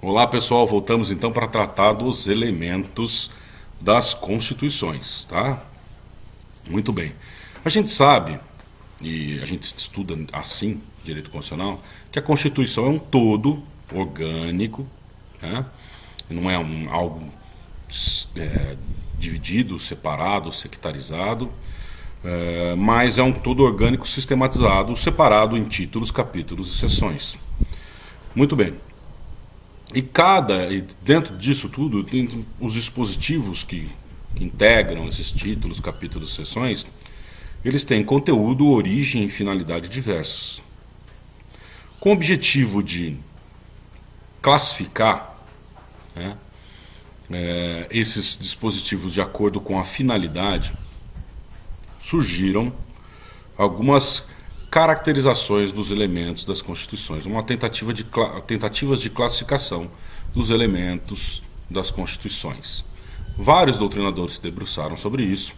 Olá pessoal, voltamos então para tratar dos elementos das constituições, tá? Muito bem. A gente sabe, e a gente estuda assim, direito constitucional, que a Constituição é um todo orgânico, né? Não é algo dividido, separado, sectarizado, mas é um todo orgânico sistematizado, separado em títulos, capítulos e seções. Muito bem. E dentro disso tudo, tem os dispositivos que integram esses títulos, capítulos e seções, eles têm conteúdo, origem e finalidade diversos. Com o objetivo de classificar, né, esses dispositivos de acordo com a finalidade, surgiram algumas caracterizações dos elementos das constituições, tentativas de classificação dos elementos das constituições. Vários doutrinadores se debruçaram sobre isso,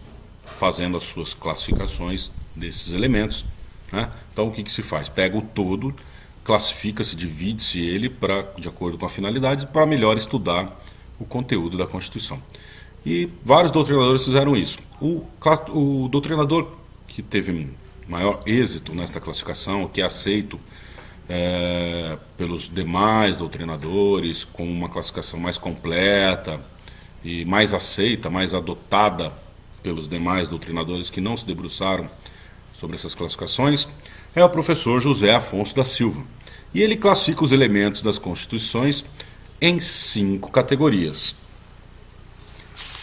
fazendo as suas classificações desses elementos, né? Então o que se faz? Pega o todo, classifica-se, divide-se ele de acordo com a finalidade para melhor estudar o conteúdo da Constituição. E vários doutrinadores fizeram isso. O doutrinador que teve maior êxito nesta classificação, que é aceito pelos demais doutrinadores como uma classificação mais completa e mais aceita, mais adotada pelos demais doutrinadores que não se debruçaram sobre essas classificações, é o professor José Afonso da Silva. E ele classifica os elementos das constituições em 5 categorias.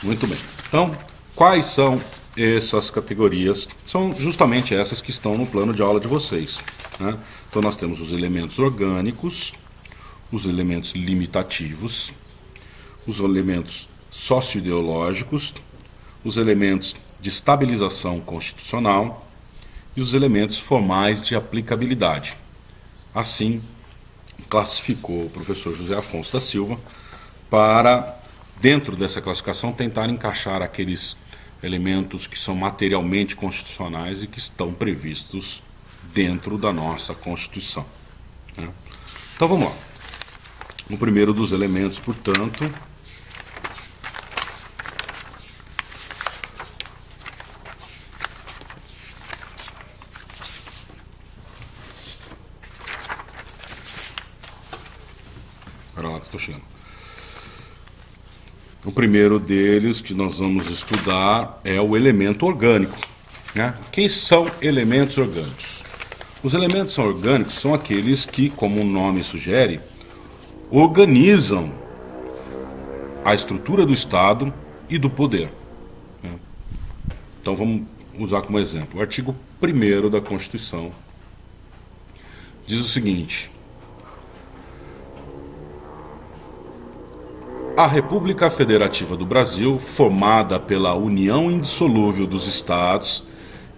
Muito bem. Então, quais são essas categorias? São justamente essas que estão no plano de aula de vocês, né? Então nós temos os elementos orgânicos, os elementos limitativos, os elementos socioideológicos, os elementos de estabilização constitucional e os elementos formais de aplicabilidade. Assim, classificou o professor José Afonso da Silva para, dentro dessa classificação, tentar encaixar aqueles elementos que são materialmente constitucionais e que estão previstos dentro da nossa Constituição, né? Então vamos lá. O primeiro dos elementos, portanto, para lá que estou chegando. O primeiro deles que nós vamos estudar é o elemento orgânico, né? Quem são elementos orgânicos? Os elementos orgânicos são aqueles que, como o nome sugere, organizam a estrutura do Estado e do poder, né? Então vamos usar como exemplo. O artigo 1º da Constituição diz o seguinte: a República Federativa do Brasil, formada pela união indissolúvel dos Estados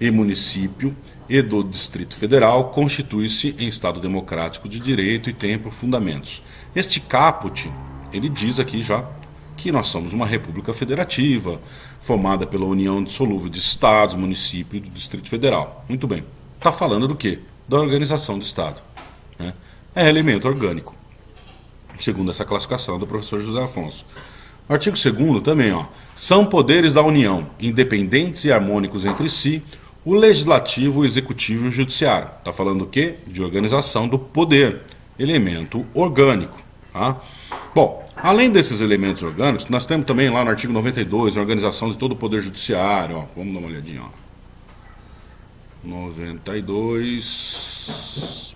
e município e do Distrito Federal, constitui-se em Estado democrático de direito e tem por fundamentos. Este caput, ele diz aqui já que nós somos uma República Federativa, formada pela união indissolúvel de Estados, município e do Distrito Federal. Muito bem. Está falando do quê? Da organização do Estado, né? É elemento orgânico, segundo essa classificação do professor José Afonso. O artigo 2º também, são poderes da União, independentes e harmônicos entre si, o legislativo, o executivo e o judiciário. Está falando do quê? De organização do poder, elemento orgânico, tá? Bom, além desses elementos orgânicos, nós temos também lá no artigo 92, a organização de todo o poder judiciário. Vamos dar uma olhadinha. 92...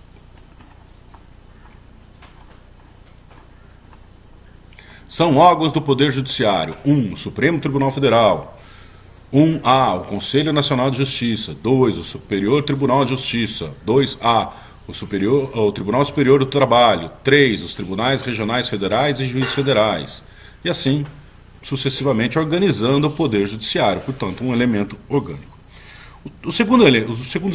São órgãos do Poder Judiciário: 1. O Supremo Tribunal Federal. 1A. O Conselho Nacional de Justiça. 2. O Superior Tribunal de Justiça. 2A. O Tribunal Superior do Trabalho. 3. Os Tribunais Regionais Federais e Juízes Federais. E assim, sucessivamente, organizando o Poder Judiciário. Portanto, um elemento orgânico. Os segundos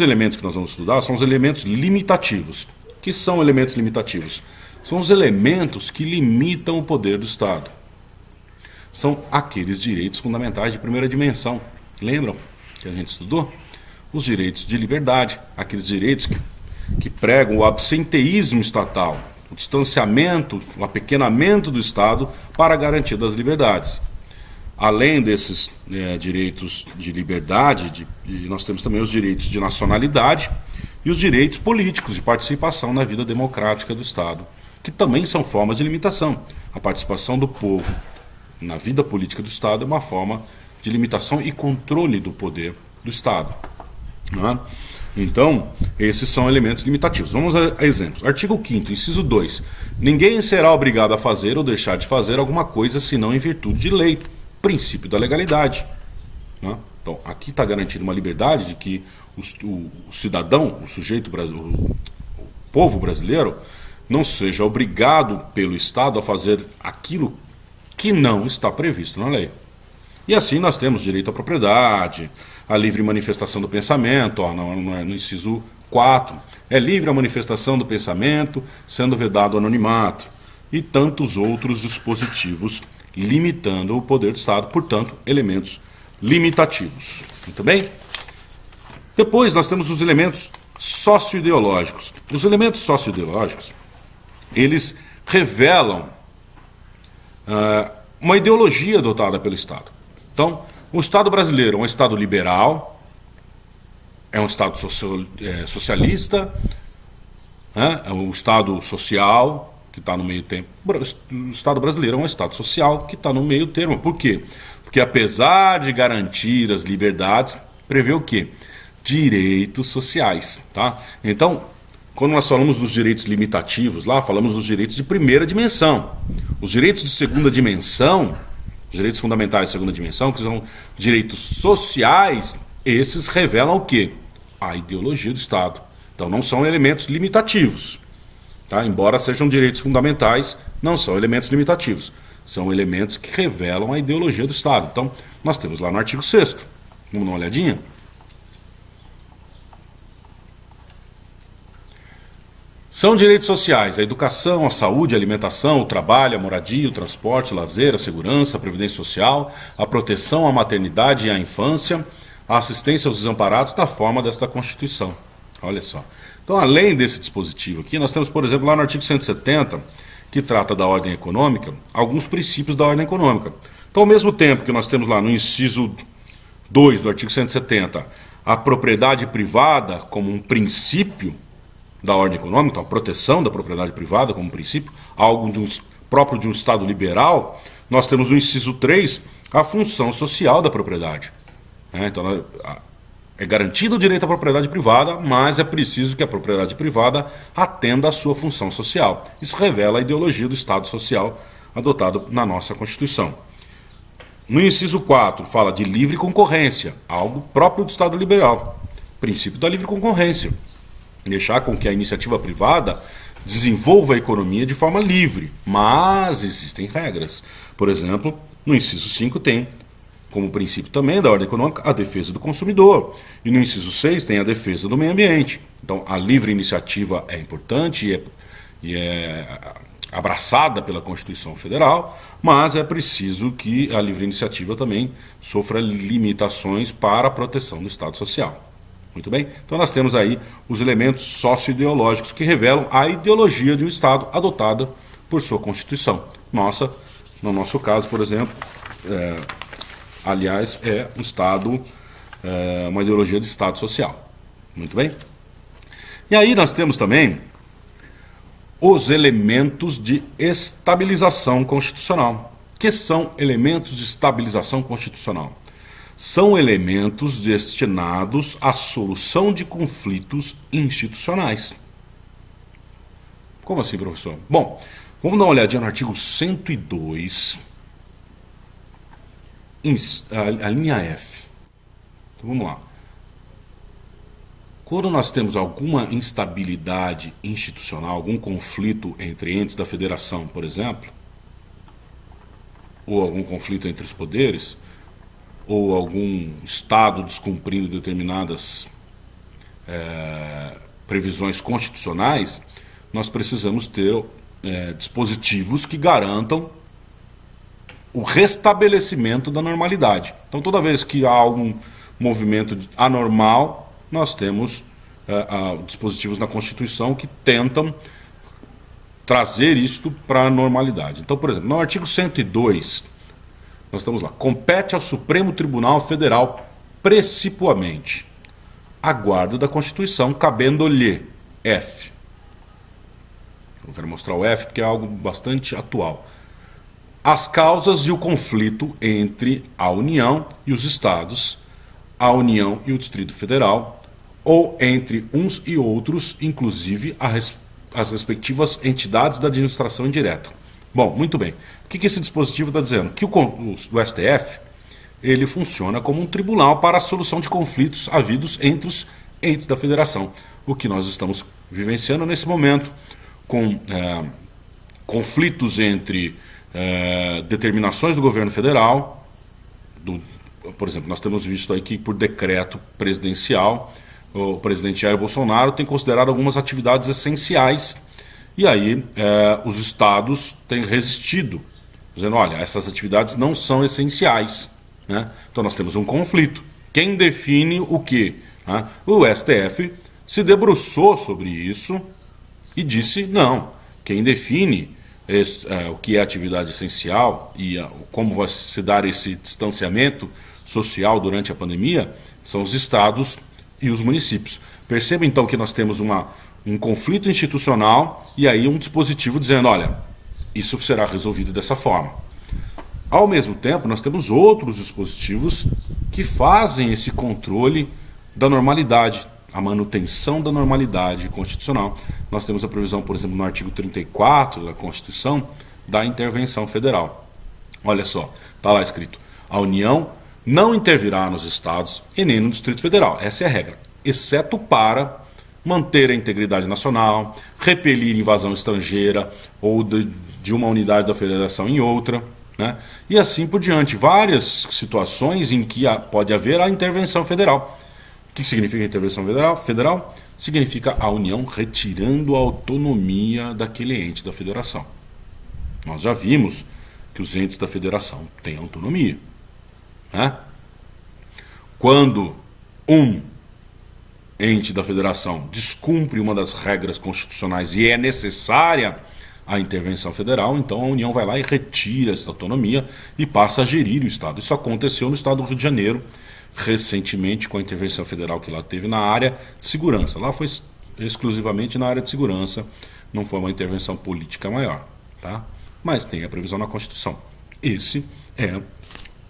elementos que nós vamos estudar são os elementos limitativos. O que são elementos limitativos? São os elementos que limitam o poder do Estado. São aqueles direitos fundamentais de primeira dimensão. Lembram que a gente estudou? Os direitos de liberdade, aqueles direitos que pregam o absenteísmo estatal. o distanciamento, o apequenamento do Estado para a garantia das liberdades. Além desses direitos de liberdade, nós temos também os direitos de nacionalidade e os direitos políticos de participação na vida democrática do Estado, que também são formas de limitação. A participação do povo na vida política do Estado é uma forma de limitação e controle do poder do Estado. Não é? Então, esses são elementos limitativos. Vamos a exemplos. Artigo 5º, inciso 2. Ninguém será obrigado a fazer ou deixar de fazer alguma coisa senão em virtude de lei. Princípio da legalidade. Né? Então, aqui está garantida uma liberdade de que o cidadão, o sujeito brasileiro, o povo brasileiro, não seja obrigado pelo Estado a fazer aquilo que não está previsto na lei. E assim nós temos direito à propriedade, a livre manifestação do pensamento, no inciso 4, é livre a manifestação do pensamento, sendo vedado o anonimato, e tantos outros dispositivos limitando o poder do Estado, portanto, elementos limitativos. Muito bem? Depois nós temos os elementos socioideológicos. Os elementos socioideológicos, eles revelam uma ideologia adotada pelo Estado. Então, o Estado brasileiro é um Estado liberal, é um Estado socialista, é um Estado social, que está no meio termo. O Estado brasileiro é um Estado social que está no meio termo. Por quê? Porque apesar de garantir as liberdades, prevê o quê? Direitos sociais. Tá? Então, quando nós falamos dos direitos limitativos, lá falamos dos direitos de primeira dimensão. Os direitos de segunda dimensão, os direitos fundamentais de segunda dimensão, que são direitos sociais, esses revelam o quê? A ideologia do Estado. Então não são elementos limitativos. Tá? Embora sejam direitos fundamentais, não são elementos limitativos. São elementos que revelam a ideologia do Estado. Então, nós temos lá no artigo 6º. Vamos dar uma olhadinha? São direitos sociais: a educação, a saúde, a alimentação, o trabalho, a moradia, o transporte, o lazer, a segurança, a previdência social, a proteção à maternidade e à infância, a assistência aos desamparados da forma desta Constituição. Olha só. Então, além desse dispositivo aqui, nós temos, por exemplo, lá no artigo 170, que trata da ordem econômica, alguns princípios da ordem econômica. Então, ao mesmo tempo que nós temos lá no inciso 2 do artigo 170, a propriedade privada como um princípio da ordem econômica, então a proteção da propriedade privada como um princípio, algo próprio de um Estado liberal, nós temos no inciso 3 a função social da propriedade. Então, é garantido o direito à propriedade privada, mas é preciso que a propriedade privada atenda à sua função social. Isso revela a ideologia do Estado social adotado na nossa Constituição. No inciso 4, fala de livre concorrência, algo próprio do Estado liberal. Princípio da livre concorrência. Deixar com que a iniciativa privada desenvolva a economia de forma livre, mas existem regras. Por exemplo, no inciso 5 tem como princípio também da ordem econômica a defesa do consumidor. E no inciso 6 tem a defesa do meio ambiente. Então, a livre iniciativa é importante e é abraçada pela Constituição Federal, mas é preciso que a livre iniciativa também sofra limitações para a proteção do Estado Social. Muito bem? Então, nós temos aí os elementos socioideológicos que revelam a ideologia de um Estado adotada por sua Constituição. No nosso caso, por exemplo, aliás, é um Estado, uma ideologia de Estado social. Muito bem? E aí nós temos também os elementos de estabilização constitucional. Que são elementos de estabilização constitucional? São elementos destinados à solução de conflitos institucionais. Como assim, professor? Bom, vamos dar uma olhadinha no artigo 102, a linha F. Então vamos lá. Quando nós temos alguma instabilidade institucional, algum conflito entre entes da federação, por exemplo, ou algum conflito entre os poderes, ou algum Estado descumprindo determinadas previsões constitucionais, nós precisamos ter dispositivos que garantam o restabelecimento da normalidade. Então, toda vez que há algum movimento anormal, nós temos dispositivos na Constituição que tentam trazer isto para a normalidade. Então, por exemplo, no artigo 102, nós estamos lá, compete ao Supremo Tribunal Federal precipuamente a guarda da Constituição, cabendo-lhe F. Eu quero mostrar o F porque é algo bastante atual. As causas e o conflito entre a União e os Estados, a União e o Distrito Federal, ou entre uns e outros, inclusive as respectivas entidades da administração indireta. Bom, muito bem. O que esse dispositivo está dizendo? Que o STF ele funciona como um tribunal para a solução de conflitos havidos entre os entes da federação. O que nós estamos vivenciando nesse momento, com conflitos entre determinações do governo federal, por exemplo, nós temos visto aí que por decreto presidencial, o presidente Jair Bolsonaro tem considerado algumas atividades essenciais e aí os estados têm resistido, dizendo, olha, essas atividades não são essenciais, né? Então nós temos um conflito. Quem define o quê? Né? O STF se debruçou sobre isso e disse, não, quem define o que é atividade essencial e como vai se dar esse distanciamento social durante a pandemia são os estados e os municípios. Perceba então que nós temos um conflito institucional e aí um dispositivo dizendo, olha, isso será resolvido dessa forma. Ao mesmo tempo, nós temos outros dispositivos que fazem esse controle da normalidade, a manutenção da normalidade constitucional. Nós temos a previsão, por exemplo, no artigo 34 da Constituição, da intervenção federal. Olha só, está lá escrito, a União não intervirá nos estados e nem no Distrito Federal. Essa é a regra, exceto para manter a integridade nacional, repelir invasão estrangeira ou de uma unidade da federação em outra, né? E assim por diante. Várias situações em que pode haver a intervenção federal. O que significa intervenção federal? Significa a União retirando a autonomia daquele ente da federação. Nós já vimos que os entes da federação têm autonomia, né? Quando um ente da federação descumpre uma das regras constitucionais e é necessária a intervenção federal, então a União vai lá e retira essa autonomia e passa a gerir o Estado. Isso aconteceu no Estado do Rio de Janeiro, recentemente, com a intervenção federal que lá teve na área de segurança. Lá foi exclusivamente na área de segurança, não foi uma intervenção política maior, tá? Mas tem a previsão na Constituição. Esse é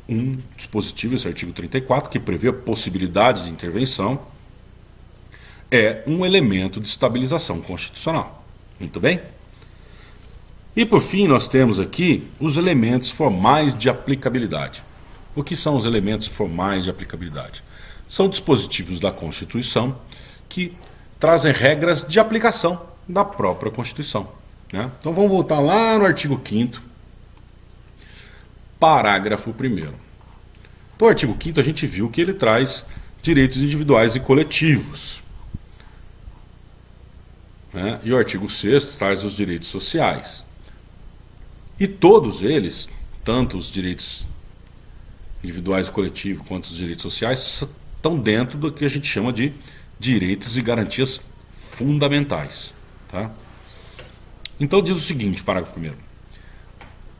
um dispositivo, esse artigo 34, que prevê a possibilidade de intervenção, é um elemento de estabilização constitucional. Muito bem? E por fim nós temos aqui os elementos formais de aplicabilidade. O que são os elementos formais de aplicabilidade? São dispositivos da Constituição que trazem regras de aplicação da própria Constituição, né? Então vamos voltar lá no artigo 5º, parágrafo 1º. Então o artigo 5º a gente viu que ele traz direitos individuais e coletivos, né? E o artigo 6º traz os direitos sociais. E todos eles, tanto os direitos individuais e coletivos quanto os direitos sociais, estão dentro do que a gente chama de direitos e garantias fundamentais, tá? Então diz o seguinte, parágrafo 1º.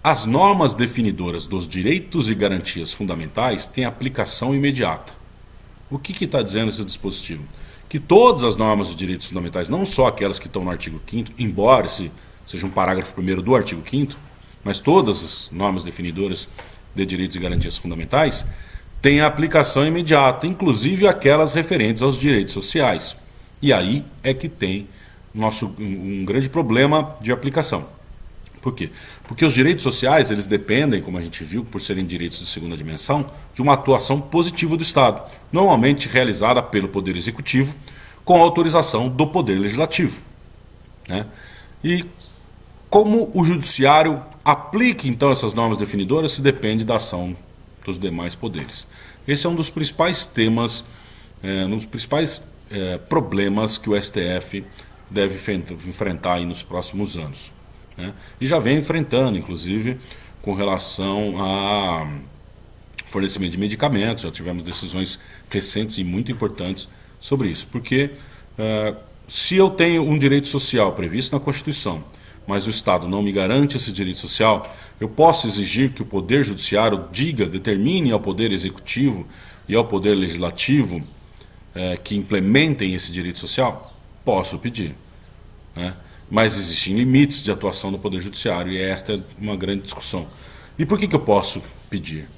As normas definidoras dos direitos e garantias fundamentais têm aplicação imediata. O que está dizendo esse dispositivo? Que todas as normas de direitos fundamentais, não só aquelas que estão no artigo 5º, embora esse seja um parágrafo 1º do artigo 5º, mas todas as normas definidoras de direitos e garantias fundamentais têm aplicação imediata, inclusive aquelas referentes aos direitos sociais. E aí é que tem um grande problema de aplicação. Por quê? Porque os direitos sociais, eles dependem, como a gente viu, por serem direitos de segunda dimensão, de uma atuação positiva do Estado, normalmente realizada pelo Poder Executivo, com autorização do Poder Legislativo, né? E como o Judiciário aplica, então, essas normas definidoras, se depende da ação dos demais poderes. Esse é um dos principais temas, um dos principais problemas que o STF deve enfrentar aí nos próximos anos, né? E já vem enfrentando, inclusive, com relação a fornecimento de medicamentos. Já tivemos decisões recentes e muito importantes sobre isso, porque se eu tenho um direito social previsto na Constituição, mas o Estado não me garante esse direito social, eu posso exigir que o Poder Judiciário determine ao Poder Executivo e ao Poder Legislativo que implementem esse direito social? Posso pedir, né? Mas existem limites de atuação do Poder Judiciário e esta é uma grande discussão. E por que eu posso pedir?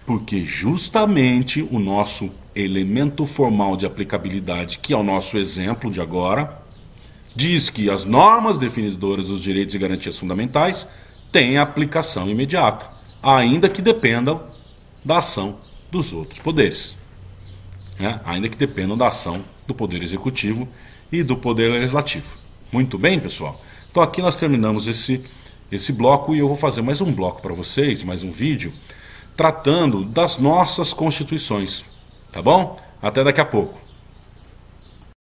Porque justamente o nosso elemento formal de aplicabilidade, que é o nosso exemplo de agora, diz que as normas definidoras dos direitos e garantias fundamentais têm aplicação imediata, ainda que dependam da ação dos outros poderes, né? Ainda que dependam da ação do Poder Executivo e do Poder Legislativo. Muito bem, pessoal? Então aqui nós terminamos esse bloco e eu vou fazer mais um bloco para vocês, mais um vídeo, tratando das nossas constituições. Tá bom? Até daqui a pouco.